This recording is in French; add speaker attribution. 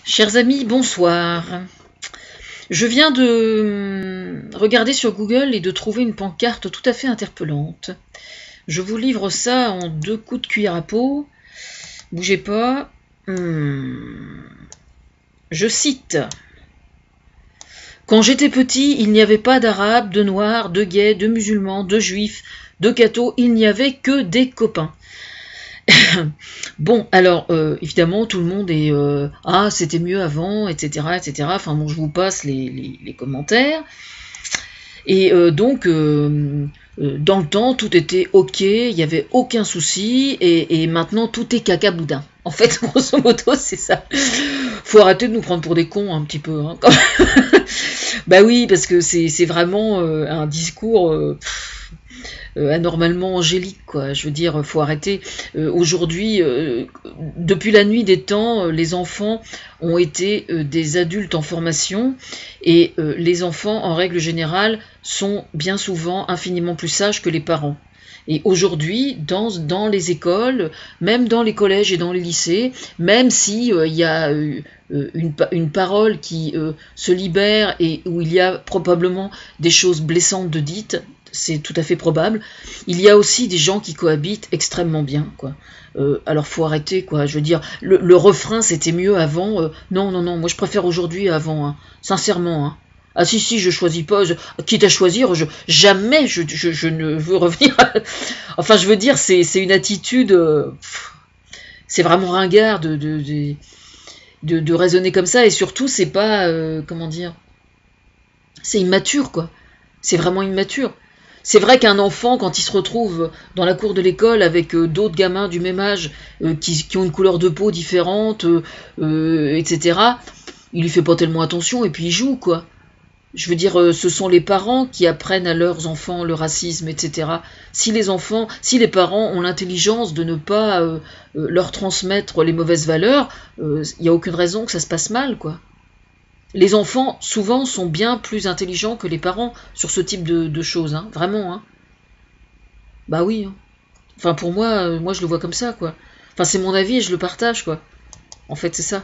Speaker 1: Chers amis, bonsoir. Je viens de regarder sur Google et de trouver une pancarte tout à fait interpellante. Je vous livre ça en 2 coups de cuillère à peau. Bougez pas. Je cite. Quand j'étais petit, il n'y avait pas d'arabes, de noirs, de gays, de musulmans, de juifs, de cathos, il n'y avait que des copains. Bon, alors, évidemment, tout le monde est ah, c'était mieux avant, etc., etc. Enfin bon, je vous passe les commentaires. Et donc, dans le temps, tout était ok, il n'y avait aucun souci, et maintenant, tout est caca-boudin. En fait, grosso modo, c'est ça. Faut arrêter de nous prendre pour des cons un petit peu. Hein, quand même. Bah oui, parce que c'est vraiment un discours anormalement angélique, quoi. Je veux dire, faut arrêter. Aujourd'hui, depuis la nuit des temps, les enfants ont été des adultes en formation, et les enfants, en règle générale, sont bien souvent infiniment plus sages que les parents. Et aujourd'hui, dans les écoles, même dans les collèges et dans les lycées, même si il y a une parole qui se libère et où il y a probablement des choses blessantes de dites, c'est tout à fait probable. Il y a aussi des gens qui cohabitent extrêmement bien, quoi. Alors faut arrêter, quoi. Je veux dire, le refrain c'était mieux avant. Non, non, non. Moi je préfère aujourd'hui à avant, hein. Sincèrement. Hein. Ah si, je choisis pas. Quitte à choisir, jamais je ne veux revenir. Enfin, je veux dire, c'est une attitude. C'est vraiment ringard de raisonner comme ça. Et surtout, c'est pas comment dire. C'est immature, quoi. C'est vraiment immature. C'est vrai qu'un enfant, quand il se retrouve dans la cour de l'école avec d'autres gamins du même âge qui ont une couleur de peau différente, etc., il lui fait pas tellement attention et puis il joue, quoi. Je veux dire, ce sont les parents qui apprennent à leurs enfants le racisme, etc. Si les parents ont l'intelligence de ne pas leur transmettre les mauvaises valeurs, il n'y a aucune raison que ça se passe mal, quoi. Les enfants, souvent, sont bien plus intelligents que les parents sur ce type de choses, hein, vraiment. Hein. Bah oui. Hein. Enfin, pour moi, moi je le vois comme ça, quoi. Enfin, c'est mon avis et je le partage, quoi. En fait, c'est ça.